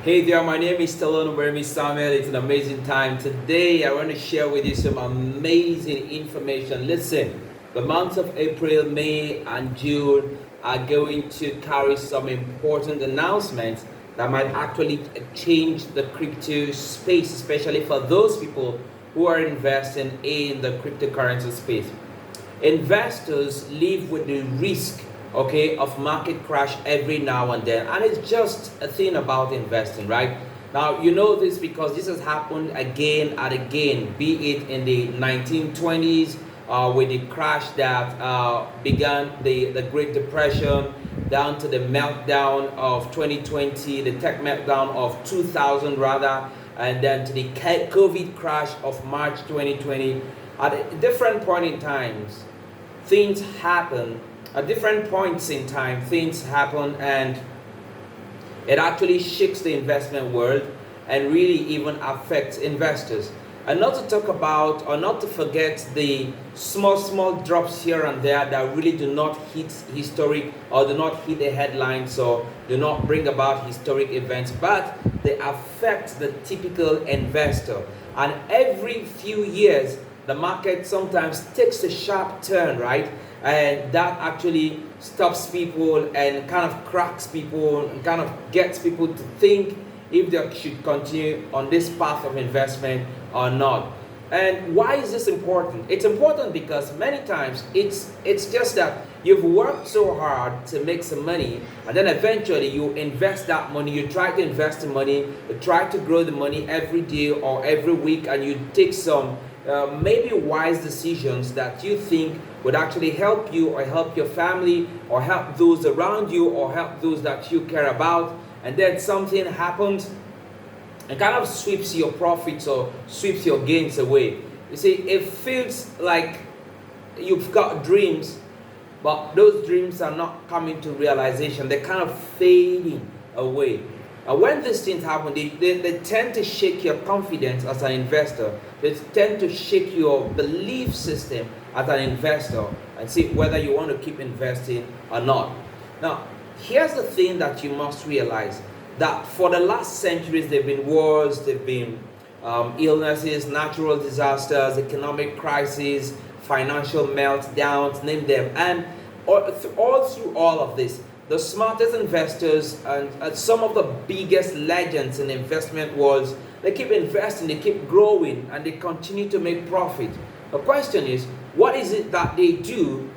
Hey there, my name is Stallone-Obaraemi Samuel. It's an amazing time. Today I want to share with you some amazing information. Listen, the months of April, May, and June are going to carry some important announcements that might actually change the crypto space, especially for those people who are investing in the cryptocurrency space. Investors live with the risk, okay, of market crash every now and then, and it's just a thing about investing, right? Now you know this because this has happened again and again, be it in the 1920s with the crash that began the Great Depression, down to the meltdown of 2020, the tech meltdown of 2000 rather, and then to the COVID crash of March 2020. At different point in times, things happen. At different points in time, things happen, and it actually shakes the investment world and really even affects investors. And not to talk about or not to forget the small drops here and there that really do not hit historic or do not hit the headlines or do not bring about historic events, but they affect the typical investor. And every few years, the market sometimes takes a sharp turn, right? And that actually stops people and kind of cracks people and kind of gets people to think if they should continue on this path of investment or not. And why is this important? It's important because many times it's just that you've worked so hard to make some money, and then eventually you invest that money, you try to invest the money, you try to grow the money every day or every week, and you take some maybe wise decisions that you think would actually help you or help your family or help those around you or help those that you care about, and then something happens and kind of sweeps your profits or sweeps your gains away. You see, it feels like you've got dreams, but those dreams are not coming to realization. They're kind of fading away. And when these things happen, they tend to shake your confidence as an investor. They tend to shake your belief system as an investor and see whether you want to keep investing or not. Now, here's the thing that you must realize, that for the last centuries, there have been wars, there have been illnesses, natural disasters, economic crises, financial meltdowns, name them. And all through all of this, the smartest investors and some of the biggest legends in investment worlds, they keep investing, they keep growing, and they continue to make profit. The question is, what is it that they do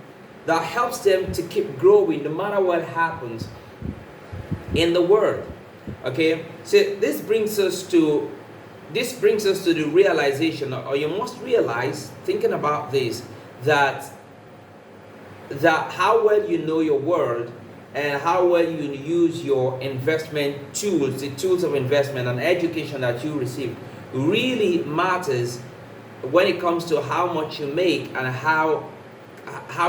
that helps them to keep growing no matter what happens in the world? Okay, so this brings us to the realization, or you must realize, thinking about this, that how well you know your world and how well you use your investment tools, the tools of investment and education that you receive, really matters when it comes to how much you make and how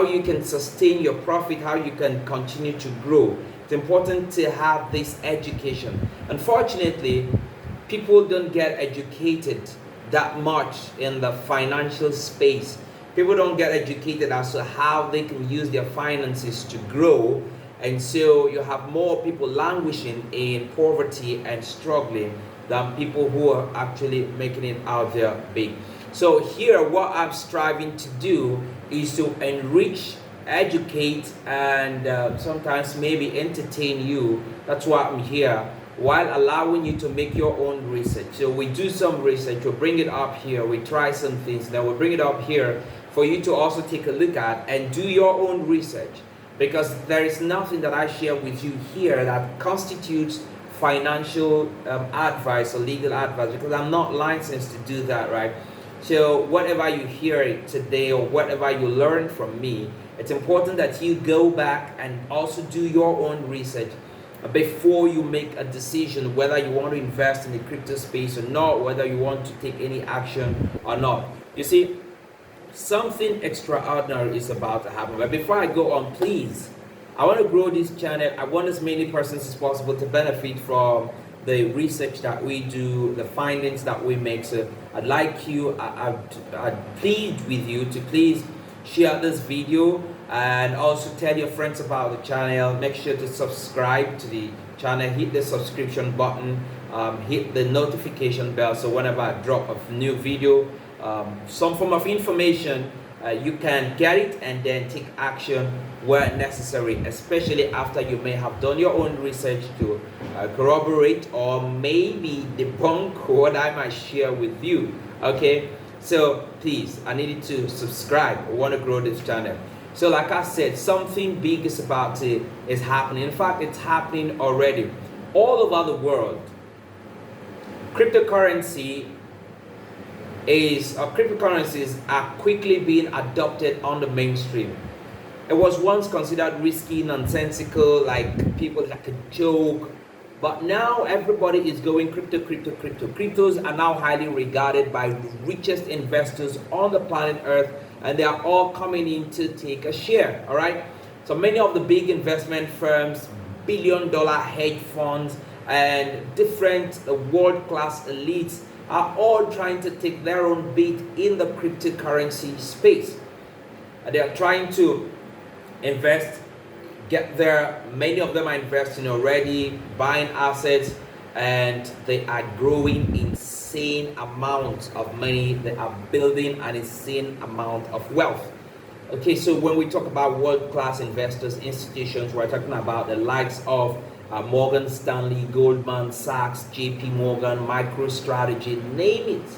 you can sustain your profit, how you can continue to grow. It's important to have this education. Unfortunately, people don't get educated that much in the financial space. People don't get educated as to how they can use their finances to grow. And so you have more people languishing in poverty and struggling than people who are actually making it out there big. So here, what I'm striving to do is to enrich, educate, and sometimes maybe entertain you. That's why I'm here, while allowing you to make your own research. So we do some research, we'll bring it up here, we try some things, then we'll bring it up here for you to also take a look at and do your own research. Because there is nothing that I share with you here that constitutes financial advice or legal advice, because I'm not licensed to do that, right? So whatever you hear today or whatever you learn from me, it's important that you go back and also do your own research before you make a decision whether you want to invest in the crypto space or not, whether you want to take any action or not. You see, something extraordinary is about to happen. But before I go on, please, I want to grow this channel. I want as many persons as possible to benefit from the research that we do, the findings that we make. So I'd like you, I'd plead with you to please share this video and also tell your friends about the channel. Make sure to subscribe to the channel, hit the subscription button, hit the notification bell, so whenever I drop a new video, some form of information, you can get it and then take action where necessary, especially after you may have done your own research to corroborate or maybe debunk what I might share with you. Okay, so please, I need you to subscribe. I want to grow this channel. So like I said, something big is happening. In fact, it's happening already all over the world. Cryptocurrencies are quickly being adopted on the mainstream. It was once considered risky, nonsensical, like people like a joke, but now everybody is going crypto. Cryptos are now highly regarded by the richest investors on the planet Earth, and they are all coming in to take a share. All right, so many of the big investment firms, billion-dollar hedge funds, and different world-class elites are all trying to take their own beat in the cryptocurrency space. They are trying to invest, get there. Many of them are investing already, buying assets, and they are growing insane amounts of money. They are building an insane amount of wealth. Okay, so when we talk about world-class investors, institutions, we're talking about the likes of Morgan Stanley, Goldman Sachs, JP Morgan, MicroStrategy, name it.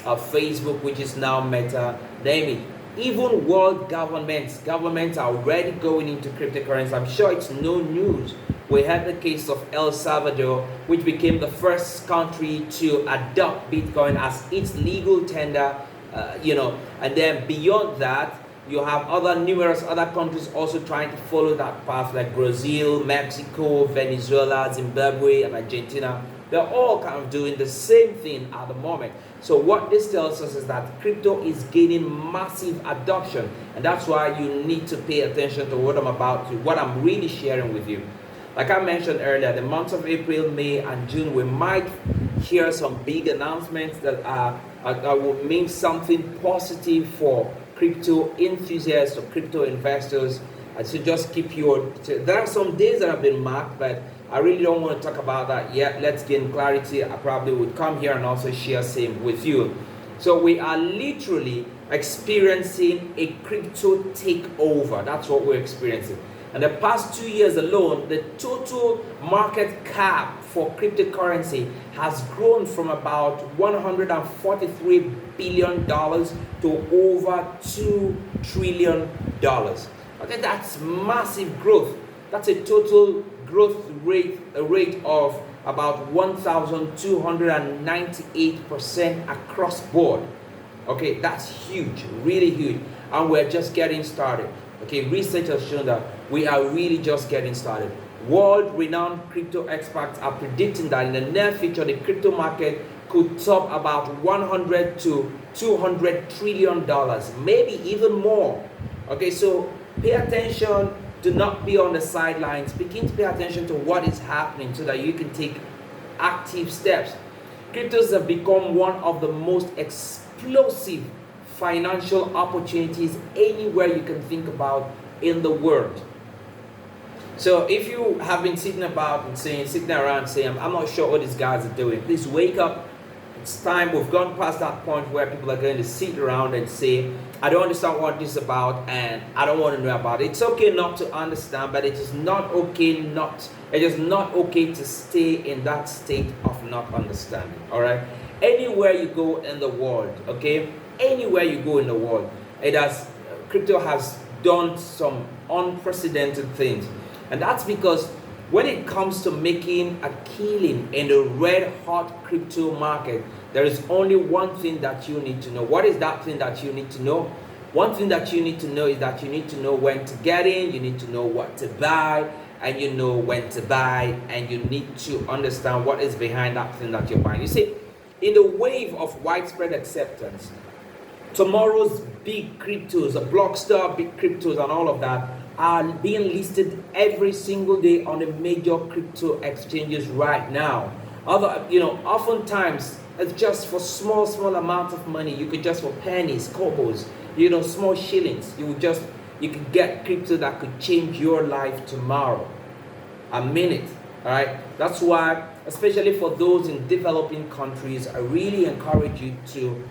Facebook, which is now Meta, name it. Even world governments are already going into cryptocurrency. I'm sure it's no news. We had the case of El Salvador, which became the first country to adopt Bitcoin as its legal tender, and then beyond that, you have numerous other countries also trying to follow that path, like Brazil, Mexico, Venezuela, Zimbabwe, and Argentina. They're all kind of doing the same thing at the moment. So what this tells us is that crypto is gaining massive adoption, and that's why you need to pay attention to what I'm really sharing with you. Like I mentioned earlier, the months of April, May, and June, we might hear some big announcements that will mean something positive for crypto enthusiasts or crypto investors. And so just keep there are some days that have been marked, but I really don't want to talk about that yet. Let's gain clarity. I probably would come here and also share same with you. So we are literally experiencing a crypto takeover. That's what we're experiencing. In the past 2 years alone, the total market cap for cryptocurrency has grown from about $143 billion to over $2 trillion. Okay, that's massive growth. That's a total growth rate of about 1,298% across board. Okay, that's huge, really huge. And we're just getting started. Okay, research has shown that we are really just getting started. World-renowned crypto experts are predicting that in the near future, the crypto market could top about $100 to $200 trillion, maybe even more. Okay, so pay attention. Do not be on the sidelines. Begin to pay attention to what is happening so that you can take active steps. Cryptos have become one of the most explosive financial opportunities anywhere you can think about in the world. So if you have been sitting around saying, I'm not sure what these guys are doing, please wake up. It's time. We've gone past that point where people are going to sit around and say, I don't understand what this is about and I don't want to know about it. It's okay not to understand, but it is not okay to stay in that state of not understanding. All right? Anywhere you go in the world, okay? Anywhere you go in the world, crypto has done some unprecedented things. And that's because when it comes to making a killing in the red hot crypto market, there is only one thing that you need to know. What is that thing that you need to know? One thing that you need to know is that you need to know when to get in, you need to know what to buy, and you know when to buy, and you need to understand what is behind that thing that you're buying. You see, in the wave of widespread acceptance, tomorrow's big cryptos, the Blockster, big cryptos, and all of that are being listed every single day on the major crypto exchanges right now. Oftentimes it's just for small amount of money. You could just for pennies, kobos, small shillings. You would just, you can get crypto that could change your life tomorrow. A minute, all right? That's why, especially for those in developing countries, I really encourage you to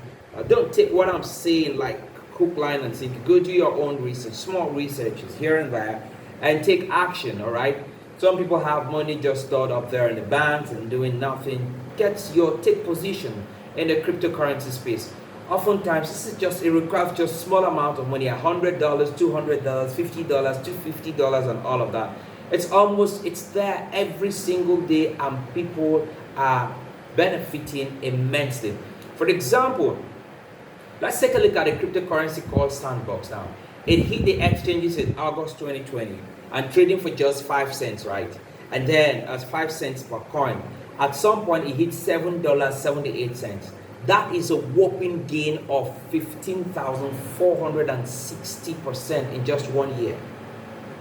don't take what I'm saying like hook, line, and sinker. Go do your own research, small researches here and there, and take action, all right? Some people have money just stored up there in the banks and doing nothing. Take position in the cryptocurrency space. Oftentimes, it requires just small amount of money, $100, $200, $50, $250, and all of that. It's there every single day, and people are benefiting immensely. For example, let's take a look at a cryptocurrency called Sandbox now. It hit the exchanges in August 2020 and trading for just 5 cents, right? And then as 5 cents per coin. At some point, it hit $7.78. That is a whopping gain of 15,460% in just 1 year.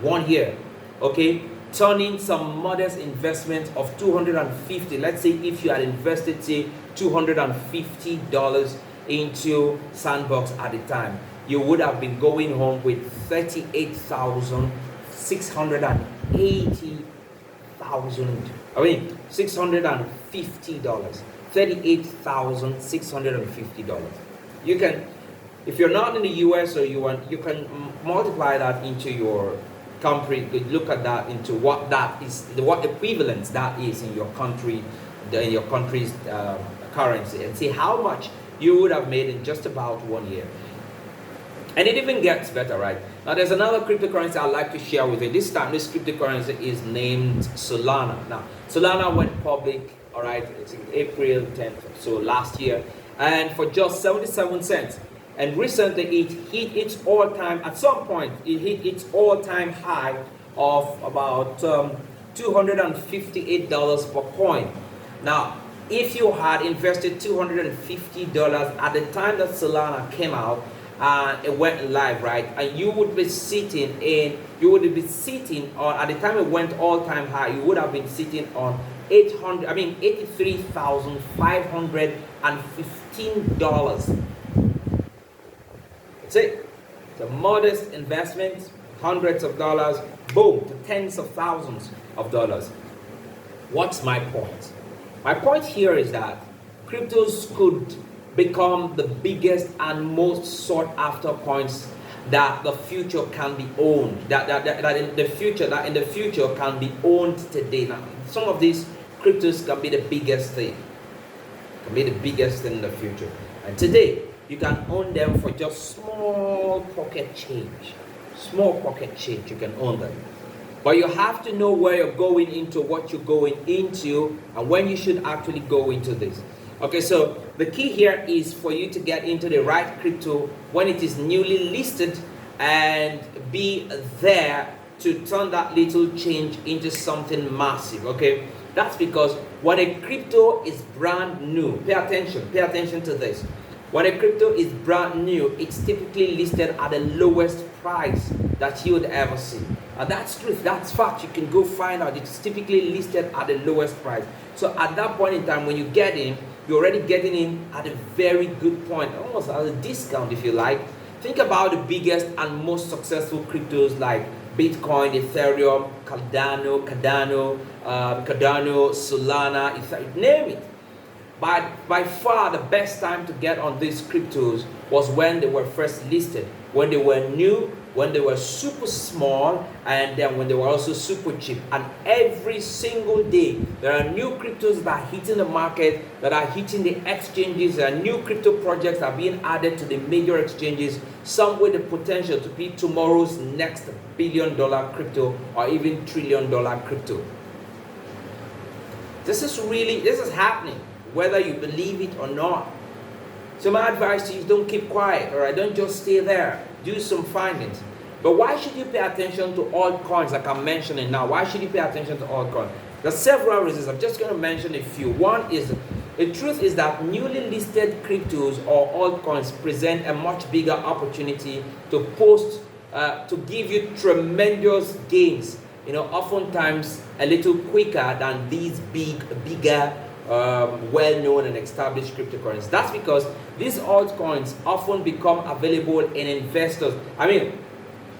1 year, okay? Turning some modest investment of $250. Let's say if you had invested, say, $250 into Sandbox at the time, you would have been going home with $680,000. $650. $38,650. You can, if you're not in the US or you can multiply that into your country. Look at that into what that is, what equivalence that is in your country, in your country's currency, and see how much you would have made in just about 1 year. And it even gets better, right? Now, there's another cryptocurrency I'd like to share with you. This time, this cryptocurrency is named Solana. Now, Solana went public, all right, it's in April 10th, so last year, and for just 77 cents. And recently, it hit its all-time, at some point, it hit its all-time high of about $258 per coin. Now, if you had invested $250 at the time that Solana came out, it went live, right? And you would be sitting on, at the time it went all-time high, you would have been sitting on $83,515. That's it. It's a modest investment, hundreds of dollars, boom, to tens of thousands of dollars. What's my point? My point here is that cryptos could become the biggest and most sought after coins that the future can be owned, that in the future can be owned today. Now, some of these cryptos can be the biggest thing, in the future. And today, you can own them for just small pocket change. You can own them. But you have to know where you're going into, what you're going into, and when you should actually go into this. Okay, so the key here is for you to get into the right crypto when it is newly listed and be there to turn that little change into something massive, okay? That's because when a crypto is brand new, pay attention to this. When a crypto is brand new, it's typically listed at the lowest price that you would ever see. And that's truth, that's fact. You can go find out. It's typically listed at the lowest price. So at that point in time, when you get in, you're already getting in at a very good point, almost at a discount if you like. Think about the biggest and most successful cryptos like Bitcoin, Ethereum, Cardano, Solana, Ethereum, name it. But by far the best time to get on these cryptos was when they were first listed, when they were new, when they were super small, and then when they were also super cheap. And every single day, there are new cryptos that are hitting the market, that are hitting the exchanges. There are new crypto projects that are being added to the major exchanges, some with the potential to be tomorrow's next billion-dollar crypto or even trillion-dollar crypto. This is happening, whether you believe it or not. So my advice to you is don't keep quiet, all right? Don't just stay there. Do some findings. But why should you pay attention to altcoins like I'm mentioning now? Why should you pay attention to altcoins? There are several reasons. I'm just going to mention a few. One is, the truth is that newly listed cryptos or altcoins present a much bigger opportunity to give you tremendous gains. You know, oftentimes a little quicker than these bigger, well-known and established cryptocurrencies. That's because these altcoins often become available in investors.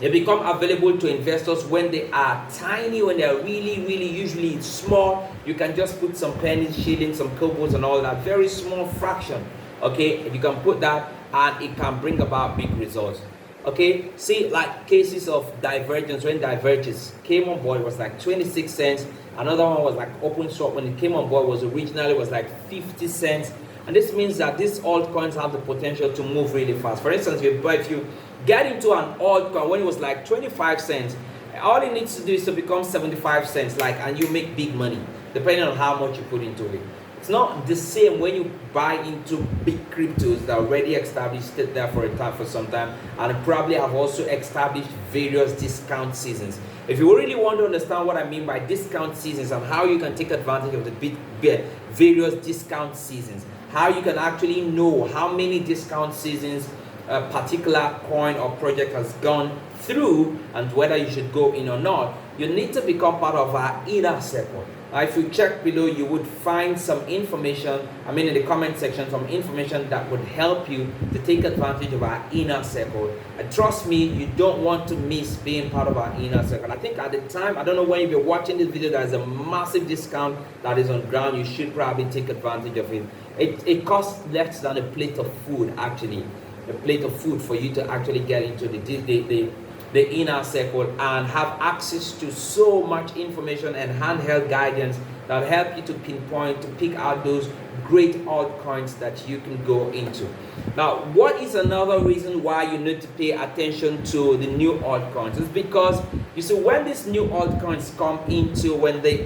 They become available to investors when they are tiny, when they are really usually small. You can just put some pennies, shillings, some kobolds and all that, very small fraction. Okay, if you can put that, and it can bring about big results. Okay, see, like cases of divergence, when diverges came on board, it was like 26 cents. Another one was like OpenSwap, when it came on board, was originally was like 50 cents. And this means that these altcoins have the potential to move really fast. For instance, if you get into an altcoin when it was like 25 cents, all it needs to do is to become 75 cents, like, and you make big money, depending on how much you put into it. It's not the same when you buy into big cryptos that are already established there for some time, and probably have also established various discount seasons. If you really want to understand what I mean by discount seasons and how you can take advantage of the various discount seasons, how you can actually know how many discount seasons a particular coin or project has gone through and whether you should go in or not, you need to become part of our inner circle. If you check below, you would find some information, in the comment section, some information that would help you to take advantage of our inner circle. And trust me, you don't want to miss being part of our inner circle. I think at the time, I don't know when you're watching this video, there's a massive discount that is on ground. You should probably take advantage of it. It costs less than a plate of food, actually. A plate of food for you to actually get into the inner circle and have access to so much information and handheld guidance that help you to pinpoint, to pick out those great altcoins that you can go into. Now, what is another reason why you need to pay attention to the new altcoins? It's because you see, when these new altcoins come into, when they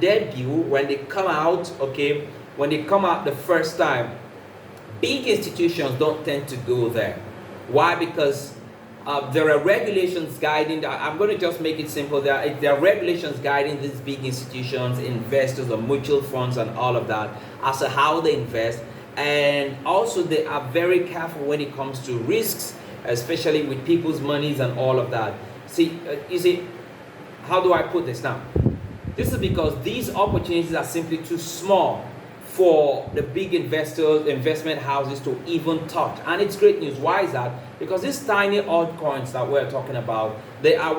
debut, when they come out, okay, when they come out the first time, big institutions don't tend to go there. Why? Because there are regulations guiding. I'm going to just make it simple. There are regulations guiding these big institutions, investors, or mutual funds, and all of that as to how they invest. And also, they are very careful when it comes to risks, especially with people's monies and all of that. See, you see, how do I put this now? This is because these opportunities are simply too small for the big investors, investment houses to even touch. And it's great news. Why is that? Because these tiny altcoins that we're talking about, they are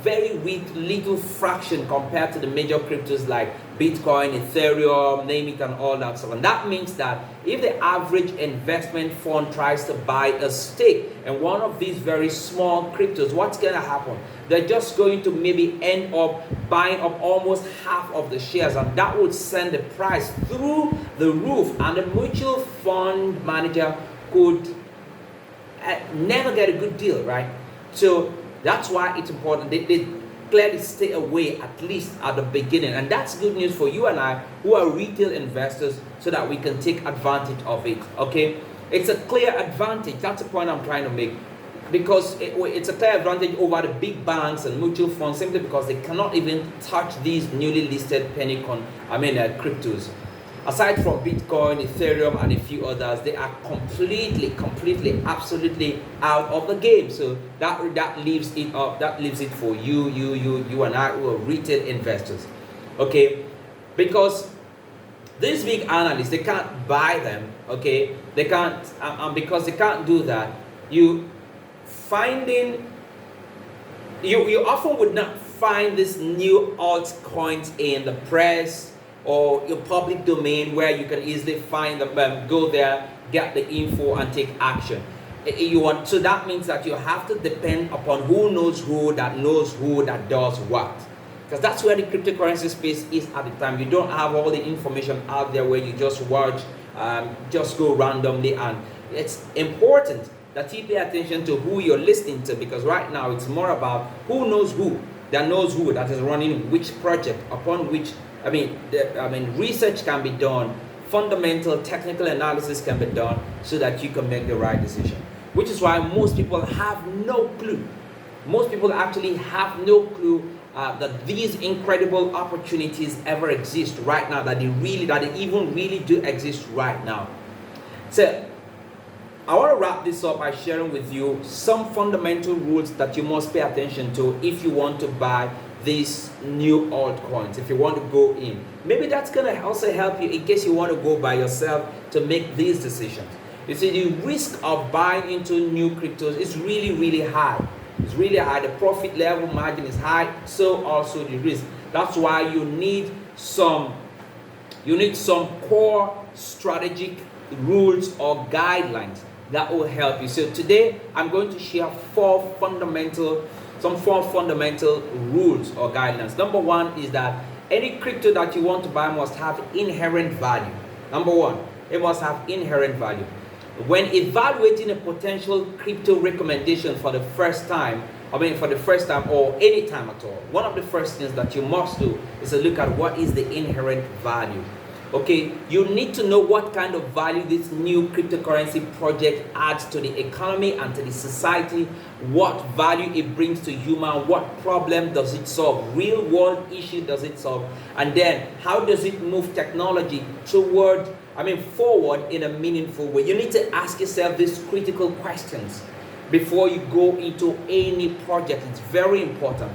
very little fraction compared to the major cryptos like Bitcoin, Ethereum, name it, and all that stuff. And that means that if the average investment fund tries to buy a stake in one of these very small cryptos, what's going to happen? They're just going to maybe end up buying up almost half of the shares, and that would send the price through the roof, and the mutual fund manager could never get a good deal, right? So that's why it's important. They clearly stay away, at least at the beginning, and that's good news for you and I who are retail investors, so that we can take advantage of it. Okay, it's a clear advantage. That's the point I'm trying to make, because it's a clear advantage over the big banks and mutual funds, simply because they cannot even touch these newly listed cryptos. Aside from Bitcoin, Ethereum, and a few others, they are completely, absolutely out of the game. So that leaves it up. That leaves it for you and I who are retail investors. Okay, because these big analysts, they can't buy them. Okay, they can't, and because they can't do that, you often would not find these new altcoins in the press or your public domain, where you can easily find them, go there, get the info, and take action. So that means that you have to depend upon who knows who that does what. Because that's where the cryptocurrency space is at the time. You don't have all the information out there where you just watch, just go randomly. And it's important that you pay attention to who you're listening to, because right now it's more about who knows who that is running which project, upon which research can be done, fundamental technical analysis can be done, so that you can make the right decision. Which is why most people have no clue. Most people actually have no clue that these incredible opportunities ever exist right now, that they even really do exist right now. So I want to wrap this up by sharing with you some fundamental rules that you must pay attention to if you want to buy these new altcoins, if you want to go in. Maybe that's going to also help you in case you want to go by yourself to make these decisions. You see, the risk of buying into new cryptos is really high. is really high. The profit level margin is high, so also the risk. That's why you need some core strategic rules or guidelines that will help you. So today I'm going to share four fundamental rules or guidelines. Number one is that any crypto that you want to buy must have inherent value. Number one, it must have inherent value. When evaluating a potential crypto recommendation for the first time or any time at all, one of the first things that you must do is to look at what is the inherent value. Okay, you need to know what kind of value this new cryptocurrency project adds to the economy and to the society, what value it brings to human, what problem does it solve, real world issue does it solve, and then how does it move technology forward in a meaningful way. You need to ask yourself these critical questions before you go into any project. It's very important,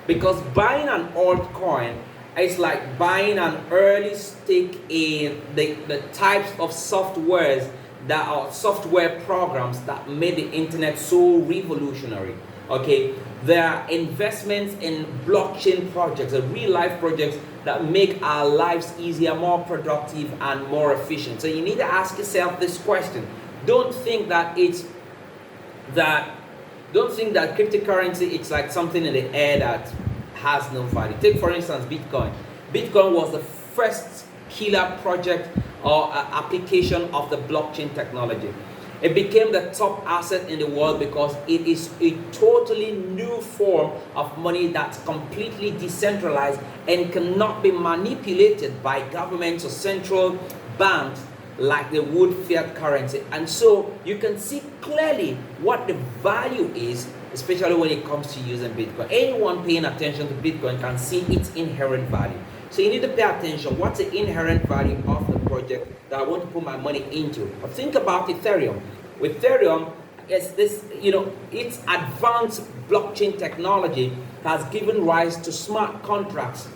because buying an altcoin, it's like buying an early stake in the types of software programs that made the internet so revolutionary. Okay, there are investments in blockchain projects, real life projects that make our lives easier, more productive, and more efficient. So you need to ask yourself this question. Don't think that cryptocurrency, it's like something in the air that has no value. Take for instance Bitcoin. Bitcoin was the first killer project or application of the blockchain technology. It became the top asset in the world because it is a totally new form of money that's completely decentralized and cannot be manipulated by governments or central banks like they would fiat currency. And so you can see clearly what the value is, especially when it comes to using Bitcoin. Anyone paying attention to Bitcoin can see its inherent value. So you need to pay attention. What's the inherent value of the project that I want to put my money into? But think about Ethereum. With Ethereum, it's this, its advanced blockchain technology has given rise to smart contracts.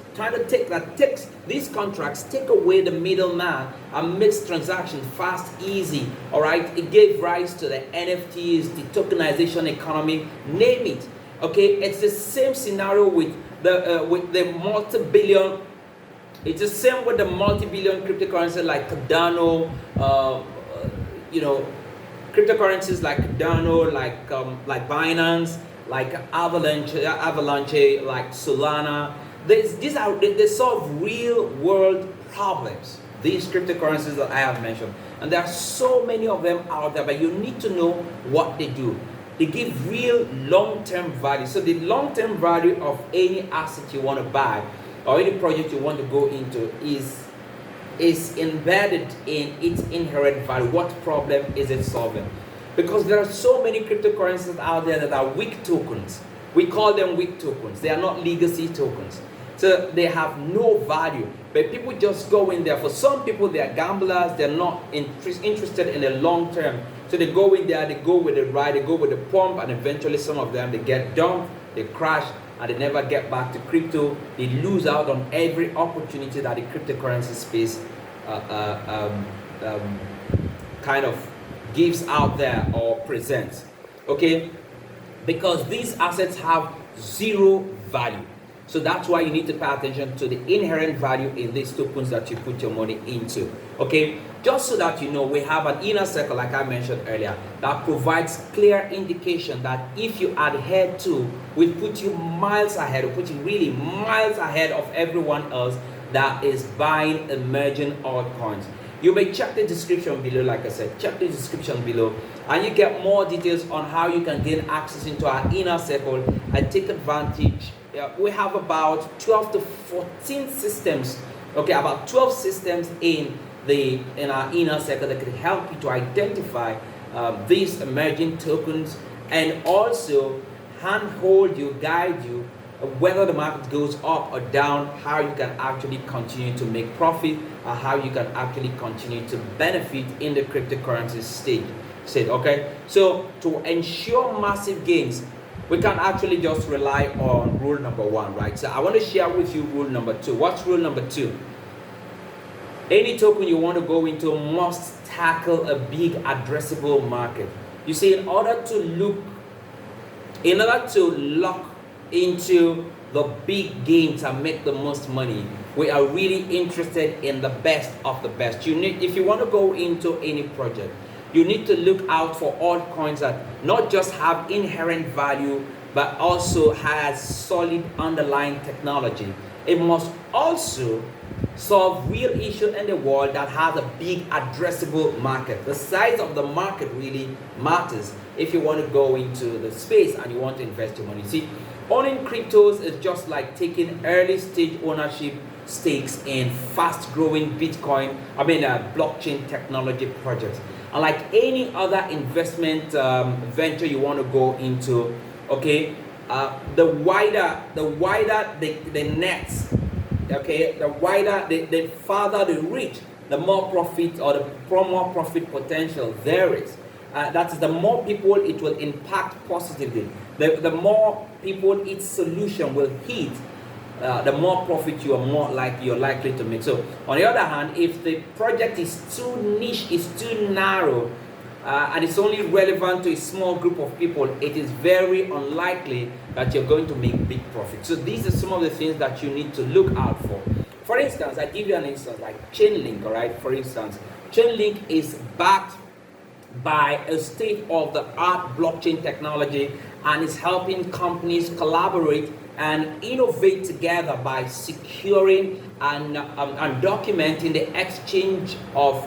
These contracts take away the middleman and makes transactions fast, easy. All right, it gave rise to the NFTs, the tokenization economy, name it. Okay, it's the same scenario with the multi-billion. It's the same with the multi-billion cryptocurrency like Cardano. Cryptocurrencies like Cardano, like Binance, like Avalanche, like Solana. They solve real world problems. These cryptocurrencies that I have mentioned, and there are so many of them out there, but you need to know what they do. They give real long-term value. So the long-term value of any asset you want to buy or any project you want to go into is embedded in its inherent value. What problem is it solving? Because there are so many cryptocurrencies out there that are weak tokens. We call them weak tokens. They are not legacy tokens. So they have no value. But people just go in there. For some people, they are gamblers. They're not interested in the long term. So they go in there, they go with the ride, they go with the pump, and eventually some of them, they get dumped, they crash, and they never get back to crypto. They lose out on every opportunity that the cryptocurrency space kind of gives out there or presents. Okay? Because these assets have zero value. So that's why you need to pay attention to the inherent value in these tokens that you put your money into. Okay? Just so that you know, we have an inner circle, like I mentioned earlier, that provides clear indication that if you adhere to, will put you miles ahead, or put you really miles ahead of everyone else that is buying emerging altcoins. You may check the description below, like I said, check the description below, and you get more details on how you can gain access into our inner circle and take advantage. We have about 12 to 14 systems, okay, about 12 systems in our inner circle that could help you to identify these emerging tokens, and also handhold you, guide you, whether the market goes up or down, how you can actually continue to make profit, or how you can actually continue to benefit in the cryptocurrency state. Okay, so to ensure massive gains, we can actually just rely on rule number one, right? So I want to share with you rule number two. What's rule number two? Any token you want to go into must tackle a big addressable market. You see, in order to look In order to lock into the big games and make the most money, we are really interested in the best of the best. If you want to go into any project, you need to look out for altcoins that not just have inherent value, but also has solid underlying technology. It must also solve real issues in the world that has a big addressable market. The size of the market really matters if you want to go into the space and you want to invest your money. See, owning cryptos is just like taking early stage ownership stakes in fast growing blockchain technology projects. And like any other investment venture you want to go into, okay, the wider the nets, okay, the farther the reach, the more profit or the more profit potential there is. That is, the more people it will impact positively. The more people its solution will hit, the more profit you're likely to make. So on the other hand, if the project is too niche, is too narrow, and it's only relevant to a small group of people, it is very unlikely that you're going to make big profit. So these are some of the things that you need to look out for. For instance, I give you an instance like Chainlink, all right? For instance, Chainlink is backed by a state-of-the-art blockchain technology and is helping companies collaborate and innovate together by securing and documenting the exchange of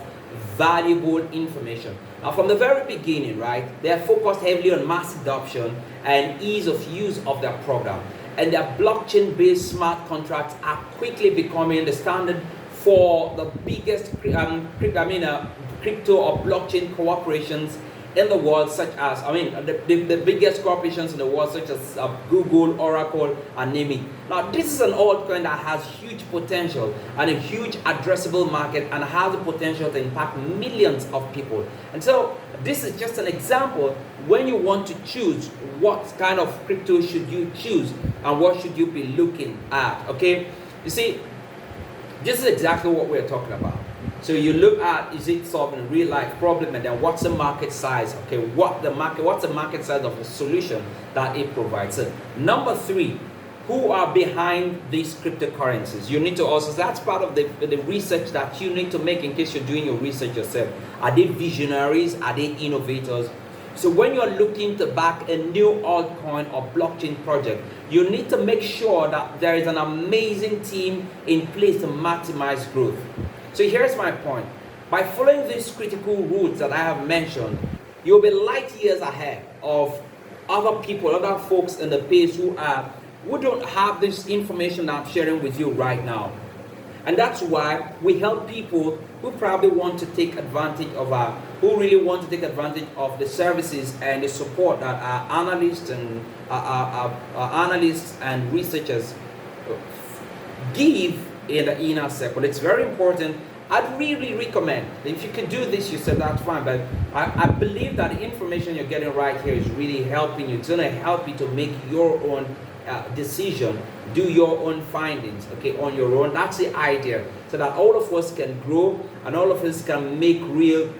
valuable information. Now, from the very beginning, right, they are focused heavily on mass adoption and ease of use of their program. And their blockchain-based smart contracts are quickly becoming the standard for the biggest crypto or blockchain corporations in the world, such as, the biggest corporations in the world, such as Google, Oracle, and name it. Now, this is an altcoin that has huge potential and a huge addressable market and has the potential to impact millions of people. And so, this is just an example when you want to choose what kind of crypto should you choose and what should you be looking at, okay? You see, this is exactly what we're talking about. So you look at, is it solving a real life problem, and then what's the market size? Okay, what's the market size of the solution that it provides? So number 3, who are behind these cryptocurrencies? You need to also, that's part of the research that you need to make in case you're doing your research yourself. Are they visionaries? Are they innovators? So when you're looking to back a new altcoin or blockchain project, you need to make sure that there is an amazing team in place to maximize growth. So here's my point. By following these critical rules that I have mentioned, you'll be light years ahead of other people, other folks in the space who don't have this information that I'm sharing with you right now. And that's why we help people who probably want to take advantage of who really want to take advantage of the services and the support that our analysts and researchers give in the inner circle. It's very important. I'd really recommend, if you can do this yourself, that's fine, but I believe that the information you're getting right here is really helping you. It's going to help you to make your own decision, do your own findings, okay, on your own. That's the idea, so that all of us can grow and all of us can make real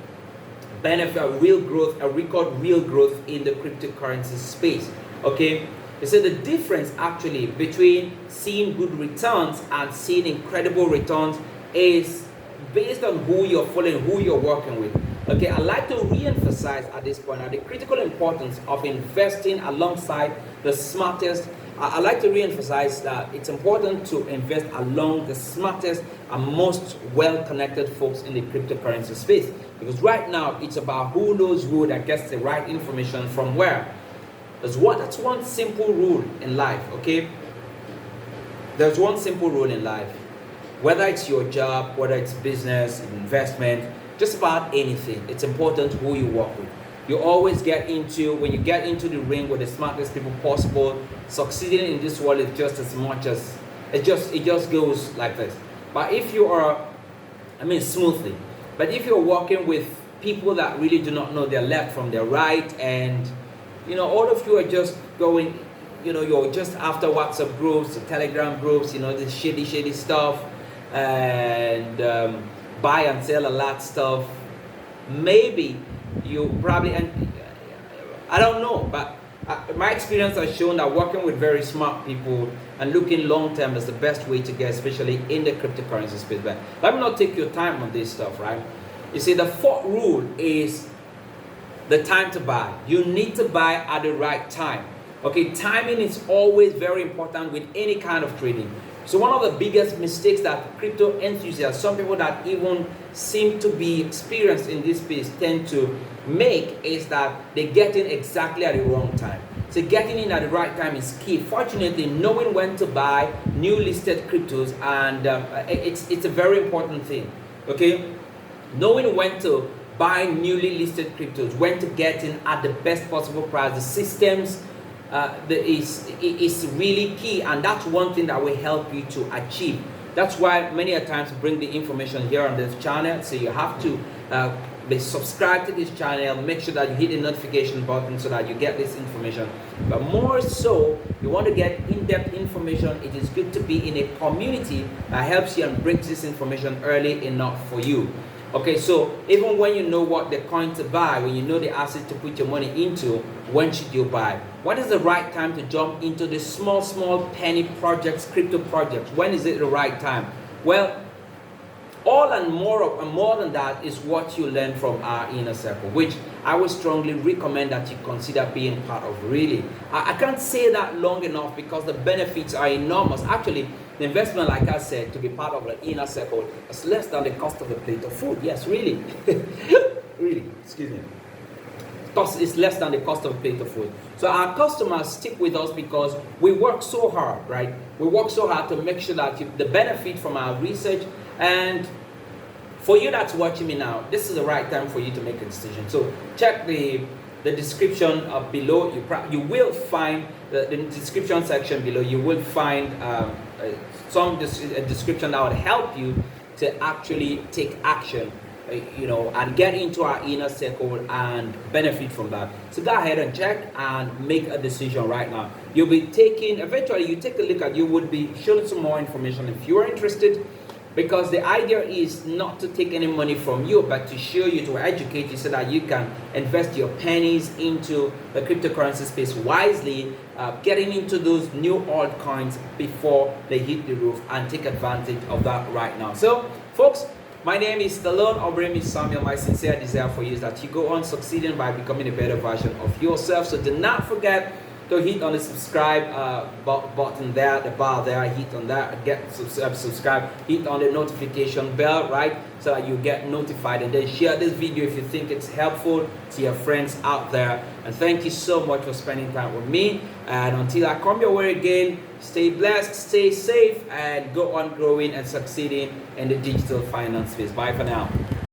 benefit, real growth, record real growth in the cryptocurrency space, okay? So the difference actually between seeing good returns and seeing incredible returns is based on who you're following, who you're working with. Okay, I'd like to re-emphasize at this point the critical importance of investing alongside the smartest. I'd like to re-emphasize that it's important to invest along the smartest and most well-connected folks in the cryptocurrency space. Because right now, it's about who knows who that gets the right information from where. That's one simple rule in life, okay? There's one simple rule in life. Whether it's your job, whether it's business, investment, just about anything, it's important who you work with. You always when you get into the ring with the smartest people possible, succeeding in this world is just as much as, it just goes like this. But if you are, smoothly, but if you're working with people that really do not know their left from their right, and all of you are just going, you're just after WhatsApp groups, the Telegram groups, this shady stuff, and buy and sell a lot stuff. Maybe you probably, and I don't know, but my experience has shown that working with very smart people and looking long term is the best way to get, especially in the cryptocurrency space. But let me not take your time on this stuff, right? You see, the fourth rule is the time to buy. You need to buy at the right time. Okay, timing is always very important with any kind of trading. So one of the biggest mistakes that crypto enthusiasts, some people that even seem to be experienced in this space, tend to make is that they get in exactly at the wrong time. So getting in at the right time is key. Fortunately, knowing when to buy new listed cryptos, and it's a very important thing. Okay, knowing when to buy newly listed cryptos, when to get in at the best possible price, the systems is really key, and that's one thing that will help you to achieve. That's why many a times bring the information here on this channel. So you have to be subscribed to this channel, make sure that you hit the notification button so that you get this information. But more so, you want to get in-depth information, it is good to be in a community that helps you and brings this information early enough for you. Okay, so even when you know what the coin to buy, when you know the asset to put your money into, when should you buy? What is the right time to jump into the small penny projects, crypto projects? When is it the right time? Well, all and more than that is what you learn from our inner circle, which I would strongly recommend that you consider being part of. Really, I can't say that long enough because the benefits are enormous. Actually, the investment, like I said, to be part of the inner circle is less than the cost of a plate of food. Yes, really. Really, excuse me. Cost is less than the cost of a plate of food. So our customers stick with us because we work so hard, right? We work so hard to make sure that the benefit from our research. And for you that's watching me now, this is the right time for you to make a decision. So check the description below. You will find the description section below. You will find a description that would help you to actually take action, and get into our inner circle and benefit from that. So go ahead and check and make a decision right now. You'll be eventually you take a look at, you would be shown some more information if you are interested, because the idea is not to take any money from you, but to show you, to educate you so that you can invest your pennies into the cryptocurrency space wisely, getting into those new altcoins before they hit the roof, and take advantage of that right now. So folks, my name is Stallone-Obaraemi Samuel. My sincere desire for you is that you go on succeeding by becoming a better version of yourself. So do not forget to hit on the subscribe button there, the bar there, hit on that, get subscribe, hit on the notification bell, right, so that you get notified, and then share this video if you think it's helpful to your friends out there. And thank you so much for spending time with me, and until I come your way again, stay blessed, stay safe, and go on growing and succeeding in the digital finance space. Bye for now.